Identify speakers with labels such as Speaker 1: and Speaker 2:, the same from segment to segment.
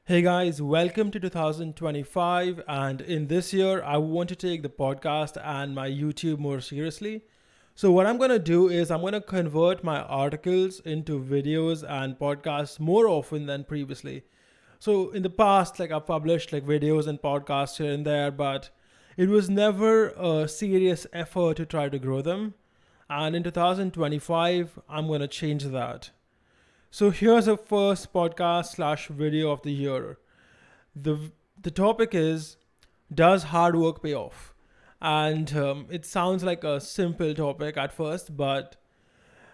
Speaker 1: Hey guys, welcome to 2025. And in this year, I want to take the podcast and my YouTube more seriously. So, what I'm going to do is I'm going to convert my articles into videos and podcasts more often than previously. So, in the past, I've published videos and podcasts here and there, but it was never a serious effort to try to grow them. And in 2025, I'm going to change that. So here's a first podcast slash video of the year. The the topic is, does hard work pay off? And it sounds like a simple topic at first, but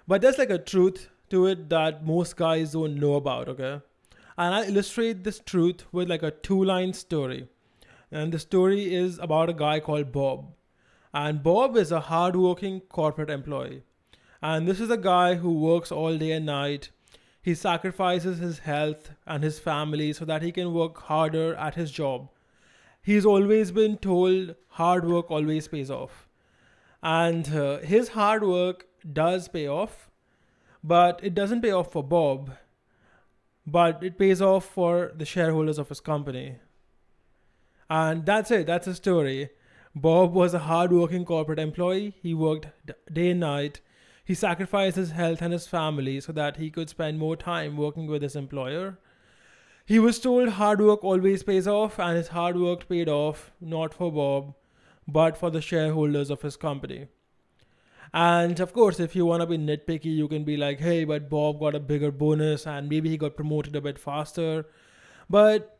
Speaker 1: there's a truth to it that most guys don't know about. Okay, and I illustrate this truth with a two-line story. And the story is about a guy called Bob. And Bob is a hardworking corporate employee. And this is a guy who works all day and night. He sacrifices his health and his family so that he can work harder at his job. He's always been told hard work always pays off. And his hard work does pay off, but it doesn't pay off for Bob, but it pays off for the shareholders of his company. And that's it, that's the story. Bob was a hard-working corporate employee. He worked day and night. He sacrificed his health and his family so that he could spend more time working with his employer. He was told hard work always pays off, and his hard work paid off not for Bob, but for the shareholders of his company. And of course, if you want to be nitpicky, you can be like, hey, but Bob got a bigger bonus and maybe he got promoted a bit faster. But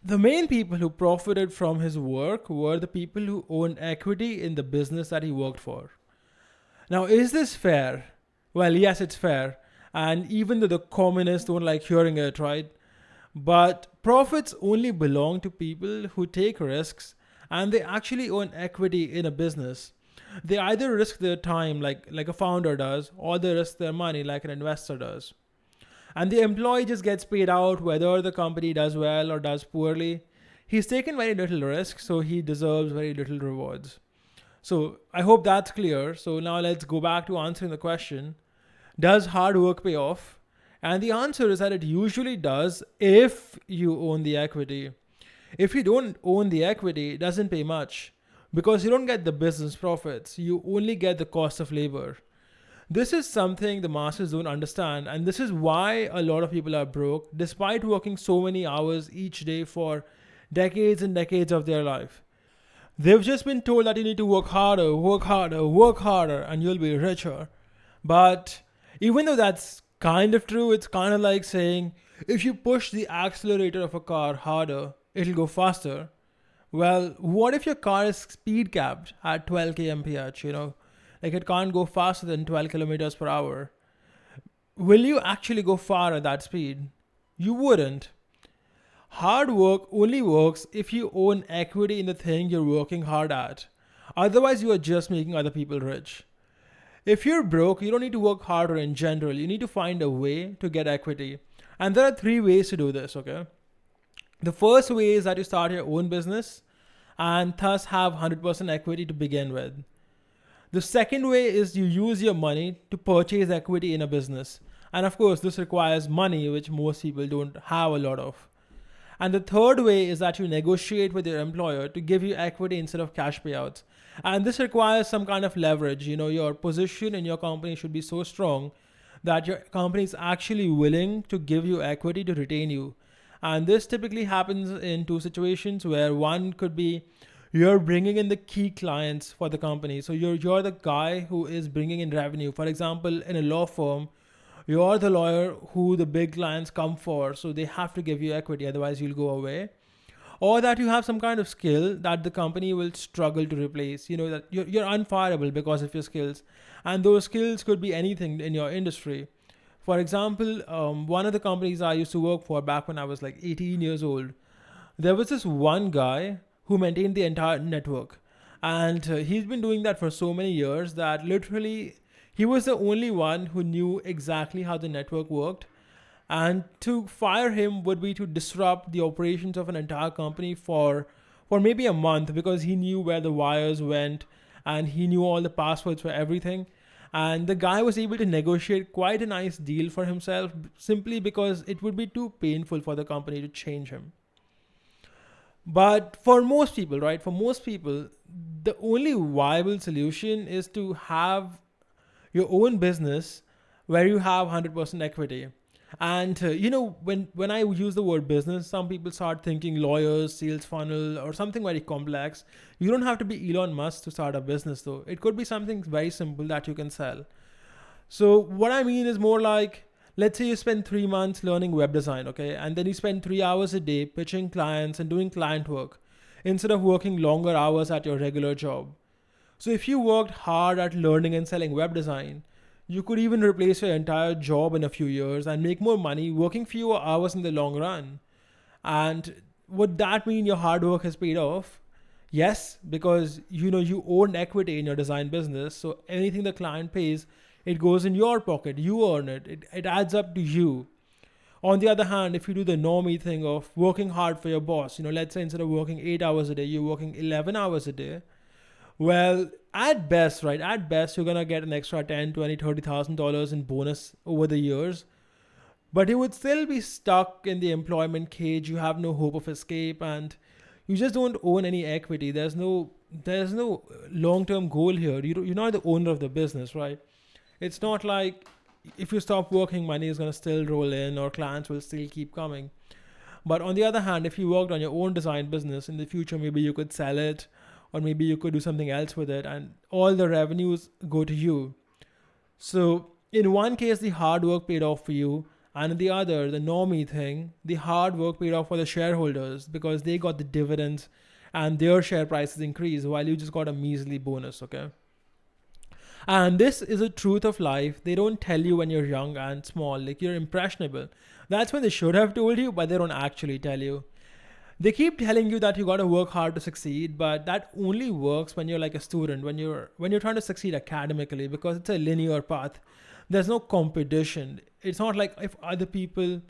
Speaker 1: the main people who profited from his work were the people who owned equity in the business that he worked for. Now, is this fair? Well, yes, it's fair. And even though the communists don't like hearing it, right? But profits only belong to people who take risks and they actually own equity in a business. They either risk their time like a founder does, or they risk their money like an investor does. And the employee just gets paid out whether the company does well or does poorly. He's taken very little risk, so he deserves very little rewards. So I hope that's clear. So now let's go back to answering the question, does hard work pay off? And the answer is that it usually does if you own the equity. If you don't own the equity, it doesn't pay much because you don't get the business profits. You only get the cost of labor. This is something the masses don't understand, and this is why a lot of people are broke despite working so many hours each day for decades and decades of their life. They've just been told that you need to work harder, work harder, work harder, and you'll be richer. But even though that's kind of true, it's kind of like saying if you push the accelerator of a car harder, it'll go faster. Well, what if your car is speed capped at 12 kmph, Like it can't go faster than 12 kilometers per hour. Will you actually go far at that speed? You wouldn't. Hard work only works if you own equity in the thing you're working hard at. Otherwise, you are just making other people rich. If you're broke, you don't need to work harder in general. You need to find a way to get equity. And there are three ways to do this, okay? The first way is that you start your own business and thus have 100% equity to begin with. The second way is you use your money to purchase equity in a business. And of course, this requires money, which most people don't have a lot of. And the third way is that you negotiate with your employer to give you equity instead of cash payouts. And this requires some kind of leverage. Your position in your company should be so strong that your company is actually willing to give you equity to retain you. And this typically happens in two situations where one could be you're bringing in the key clients for the company. So you're the guy who is bringing in revenue. For example, in a law firm, you're the lawyer who the big clients come for. So they have to give you equity, otherwise you'll go away. Or that you have some kind of skill that the company will struggle to replace. That you're unfireable because of your skills. And those skills could be anything in your industry. For example, one of the companies I used to work for back when I was like 18 years old, there was this one guy who maintained the entire network. And he's been doing that for so many years that literally he was the only one who knew exactly how the network worked. And to fire him would be to disrupt the operations of an entire company for maybe a month because he knew where the wires went and he knew all the passwords for everything. And the guy was able to negotiate quite a nice deal for himself simply because it would be too painful for the company to change him. But for most people, right, for most people, the only viable solution is to have your own business where you have 100% equity. And when I use the word business, some people start thinking lawyers, sales funnel, or something very complex. You don't have to be Elon Musk to start a business, though. It could be something very simple that you can sell. So what I mean is more like, let's say you spend 3 months learning web design, okay, and then you spend 3 hours a day pitching clients and doing client work instead of working longer hours at your regular job. So if you worked hard at learning and selling web design, you could even replace your entire job in a few years and make more money working fewer hours in the long run. And would that mean your hard work has paid off? Yes, because you own equity in your design business. So anything the client pays, it goes in your pocket. You earn it. It adds up to you. On the other hand, if you do the normie thing of working hard for your boss, let's say instead of working 8 hours a day, you're working 11 hours a day. Well, at best, right? At best, you're gonna get an extra 10, 20, $30,000 in bonus over the years. But you would still be stuck in the employment cage. You have no hope of escape, and you just don't own any equity. There's no long-term goal here. You're not the owner of the business, right? It's not like if you stop working, money is gonna still roll in or clients will still keep coming. But on the other hand, if you worked on your own design business in the future, maybe you could sell it or maybe you could do something else with it and all the revenues go to you. So in one case, the hard work paid off for you. And in the other, the normie thing, the hard work paid off for the shareholders because they got the dividends and their share prices increased while you just got a measly bonus, okay? And this is a truth of life. They don't tell you when you're young and small, like you're impressionable. That's when they should have told you, but they don't actually tell you. They keep telling you that you got to work hard to succeed, but that only works when you're like a student, when you're trying to succeed academically because it's a linear path. There's no competition. It's not like if other people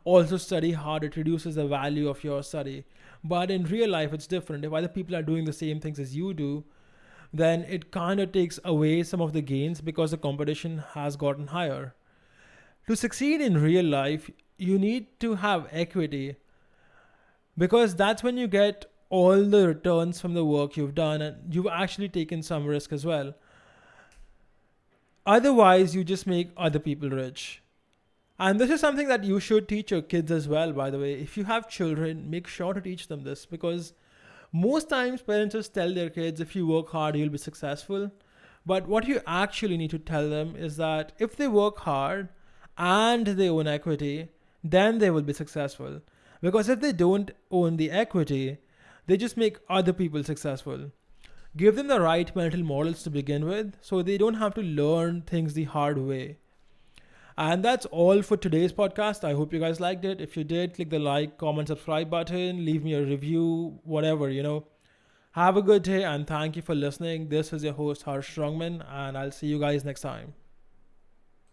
Speaker 1: also study hard, it reduces the value of your study. But in real life, it's different. If other people are doing the same things as you do, then it kind of takes away some of the gains because the competition has gotten higher. To succeed in real life, you need to have equity because that's when you get all the returns from the work you've done and you've actually taken some risk as well. Otherwise, you just make other people rich. And this is something that you should teach your kids as well, by the way. If you have children, make sure to teach them this because most times parents just tell their kids, if you work hard, you'll be successful. But what you actually need to tell them is that if they work hard and they own equity, then they will be successful. Because if they don't own the equity, they just make other people successful. Give them the right mental models to begin with so they don't have to learn things the hard way. And that's all for today's podcast. I hope you guys liked it. If you did, click the like, comment, subscribe button, leave me a review, whatever. Have a good day and thank you for listening. This is your host, Harsh Strongman, and I'll see you guys next time.